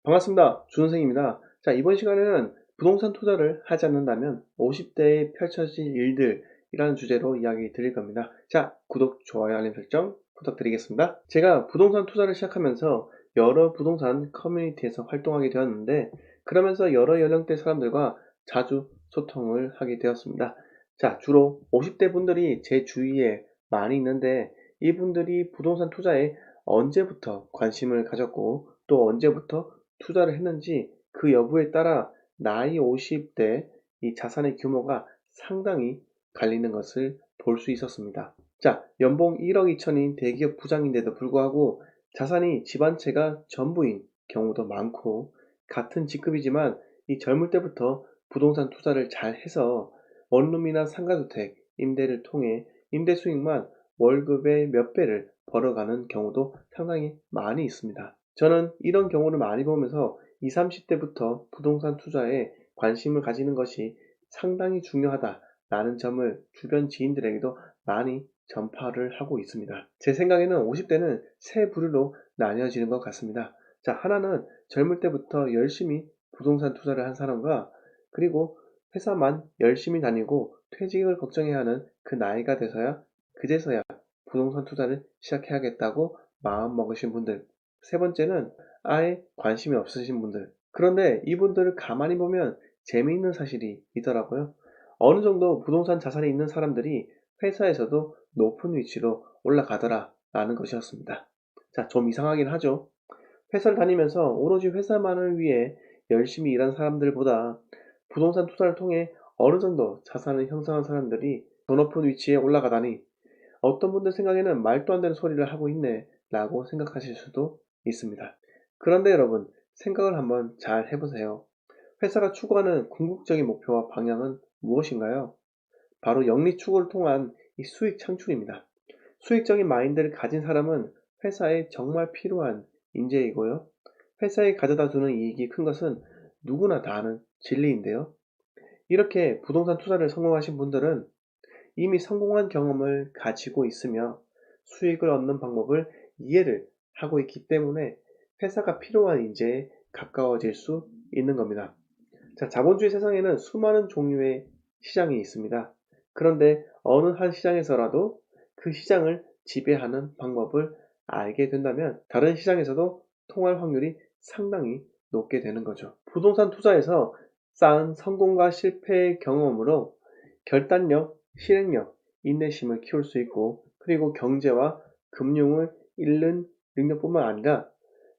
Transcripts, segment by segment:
반갑습니다. 준선생입니다. 자, 이번 시간에는 부동산 투자를 하지 않는다면 50대에 펼쳐질 일들이라는 주제로 이야기 드릴 겁니다. 자, 구독, 좋아요, 알림 설정 부탁드리겠습니다. 제가 부동산 투자를 시작하면서 여러 부동산 커뮤니티에서 활동하게 되었는데, 그러면서 여러 연령대 사람들과 자주 소통을 하게 되었습니다. 자, 주로 50대 분들이 제 주위에 많이 있는데, 이분들이 부동산 투자에 언제부터 관심을 가졌고 또 언제부터 투자를 했는지 그 여부에 따라 나이 50대 이 자산의 규모가 상당히 갈리는 것을 볼 수 있었습니다. 자, 연봉 1억 2천인 대기업 부장인데도 불구하고 자산이 집 한 채가 전부인 경우도 많고, 같은 직급이지만 이 젊을 때부터 부동산 투자를 잘 해서 원룸이나 상가주택 임대를 통해 임대 수익만 월급의 몇 배를 벌어가는 경우도 상당히 많이 있습니다. 저는 이런 경우를 많이 보면서 20, 30대부터 부동산 투자에 관심을 가지는 것이 상당히 중요하다라는 점을 주변 지인들에게도 많이 전파를 하고 있습니다. 제 생각에는 50대는 세 부류로 나뉘어지는 것 같습니다. 자, 하나는 젊을 때부터 열심히 부동산 투자를 한 사람과, 그리고 회사만 열심히 다니고 퇴직을 걱정해야 하는 그 나이가 돼서야 그제서야 부동산 투자를 시작해야겠다고 마음 먹으신 분들. 세 번째는 아예 관심이 없으신 분들. 그런데 이분들을 가만히 보면 재미있는 사실이 있더라고요. 어느 정도 부동산 자산이 있는 사람들이 회사에서도 높은 위치로 올라가더라 라는 것이었습니다. 자, 좀 이상하긴 하죠. 회사를 다니면서 오로지 회사만을 위해 열심히 일한 사람들보다 부동산 투자를 통해 어느 정도 자산을 형성한 사람들이 더 높은 위치에 올라가다니, 어떤 분들 생각에는 말도 안 되는 소리를 하고 있네 라고 생각하실 수도 있습니다. 그런데 여러분, 생각을 한번 잘 해보세요. 회사가 추구하는 궁극적인 목표와 방향은 무엇인가요? 바로 영리 추구를 통한 이 수익 창출입니다. 수익적인 마인드를 가진 사람은 회사에 정말 필요한 인재이고요. 회사에 가져다 주는 이익이 큰 것은 누구나 다 아는 진리인데요. 이렇게 부동산 투자를 성공하신 분들은 이미 성공한 경험을 가지고 있으며 수익을 얻는 방법을 이해를 하고 있기 때문에 회사가 필요한 인재에 가까워질 수 있는 겁니다. 자, 자본주의 세상에는 수많은 종류의 시장이 있습니다. 그런데 어느 한 시장에서라도 그 시장을 지배하는 방법을 알게 된다면 다른 시장에서도 통할 확률이 상당히 높게 되는 거죠. 부동산 투자에서 쌓은 성공과 실패의 경험으로 결단력, 실행력, 인내심을 키울 수 있고, 그리고 경제와 금융을 읽는 능력뿐만 아니라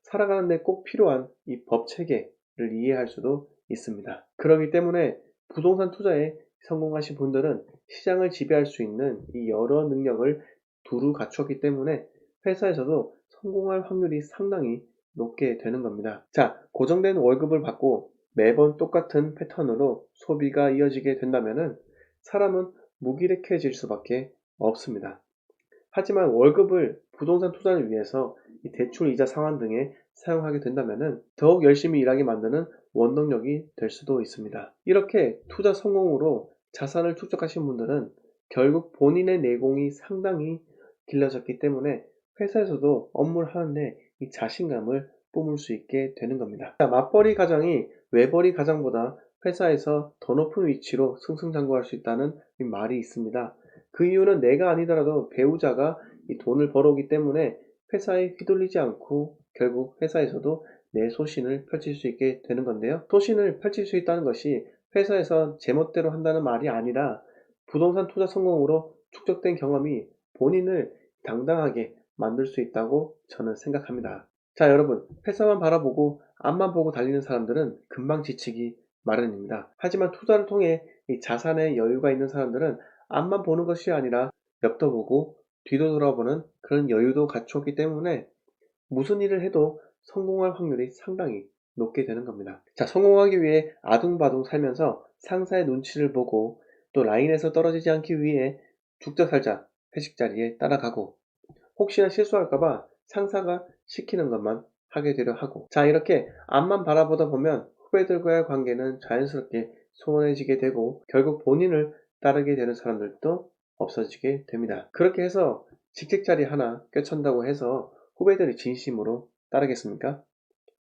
살아가는 데 꼭 필요한 이 법 체계를 이해할 수도 있습니다. 그렇기 때문에 부동산 투자에 성공하신 분들은 시장을 지배할 수 있는 이 여러 능력을 두루 갖추었기 때문에 회사에서도 성공할 확률이 상당히 높게 되는 겁니다. 자, 고정된 월급을 받고 매번 똑같은 패턴으로 소비가 이어지게 된다면 사람은 무기력해질 수밖에 없습니다. 하지만 월급을 부동산 투자를 위해서 이 대출, 이자 상환 등에 사용하게 된다면 더욱 열심히 일하게 만드는 원동력이 될 수도 있습니다. 이렇게 투자 성공으로 자산을 축적하신 분들은 결국 본인의 내공이 상당히 길러졌기 때문에 회사에서도 업무를 하는데 이 자신감을 뿜을 수 있게 되는 겁니다. 맞벌이 가장이 외벌이 가장보다 회사에서 더 높은 위치로 승승장구할 수 있다는 이 말이 있습니다. 그 이유는 내가 아니더라도 배우자가 이 돈을 벌어오기 때문에 회사에 휘둘리지 않고 결국 회사에서도 내 소신을 펼칠 수 있게 되는 건데요. 소신을 펼칠 수 있다는 것이 회사에서 제멋대로 한다는 말이 아니라 부동산 투자 성공으로 축적된 경험이 본인을 당당하게 만들 수 있다고 저는 생각합니다. 자, 여러분, 회사만 바라보고 앞만 보고 달리는 사람들은 금방 지치기 마련입니다. 하지만 투자를 통해 이 자산의 여유가 있는 사람들은 앞만 보는 것이 아니라 옆도 보고 뒤도 돌아보는 그런 여유도 갖추었기 때문에 무슨 일을 해도 성공할 확률이 상당히 높게 되는 겁니다. 자, 성공하기 위해 아둥바둥 살면서 상사의 눈치를 보고 또 라인에서 떨어지지 않기 위해 죽자살자 회식 자리에 따라가고, 혹시나 실수할까봐 상사가 시키는 것만 하게 되려 하고, 자, 이렇게 앞만 바라보다 보면 후배들과의 관계는 자연스럽게 소원해지게 되고 결국 본인을 따르게 되는 사람들도 없어지게 됩니다. 그렇게 해서 직책자리 하나 꿰찬다고 해서 후배들이 진심으로 따르겠습니까?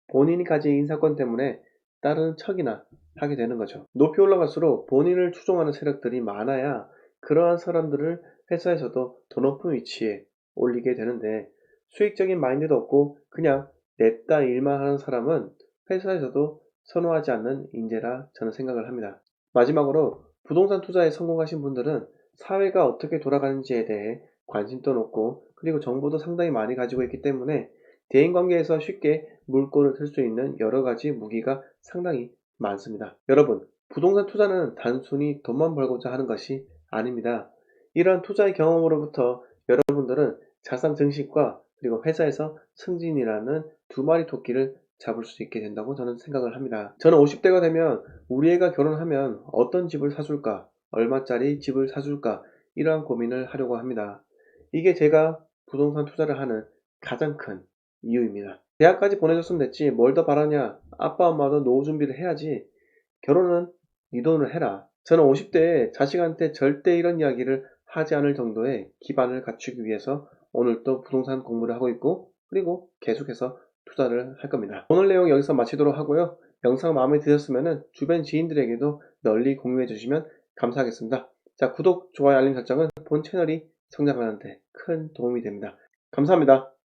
본인이 가진 인사권 때문에 따르는 척이나 하게 되는 거죠. 높이 올라갈수록 본인을 추종하는 세력들이 많아야 그러한 사람들을 회사에서도 더 높은 위치에 올리게 되는데, 수익적인 마인드도 없고 그냥 냅다 일만 하는 사람은 회사에서도 선호하지 않는 인재라 저는 생각을 합니다. 마지막으로 부동산 투자에 성공하신 분들은 사회가 어떻게 돌아가는지에 대해 관심도 높고, 그리고 정보도 상당히 많이 가지고 있기 때문에 대인관계에서 쉽게 물꼬를 틀 수 있는 여러 가지 무기가 상당히 많습니다. 여러분, 부동산 투자는 단순히 돈만 벌고자 하는 것이 아닙니다. 이러한 투자의 경험으로부터 여러분들은 자산 증식과 그리고 회사에서 승진이라는 두 마리 토끼를 잡을 수 있게 된다고 저는 생각을 합니다. 저는 50대가 되면 우리 애가 결혼하면 어떤 집을 사줄까, 얼마짜리 집을 사줄까, 이러한 고민을 하려고 합니다. 이게 제가 부동산 투자를 하는 가장 큰 이유입니다. 대학까지 보내줬으면 됐지 뭘 더 바라냐, 아빠 엄마도 노후 준비를 해야지, 결혼은 네 돈으로 해라. 저는 50대에 자식한테 절대 이런 이야기를 하지 않을 정도의 기반을 갖추기 위해서 오늘도 부동산 공부를 하고 있고, 그리고 계속해서 투자를 할 겁니다. 오늘 내용 여기서 마치도록 하고요. 영상 마음에 드셨으면 주변 지인들에게도 널리 공유해 주시면 감사하겠습니다. 자, 구독, 좋아요, 알림 설정은 본 채널이 성장하는 데 큰 도움이 됩니다. 감사합니다.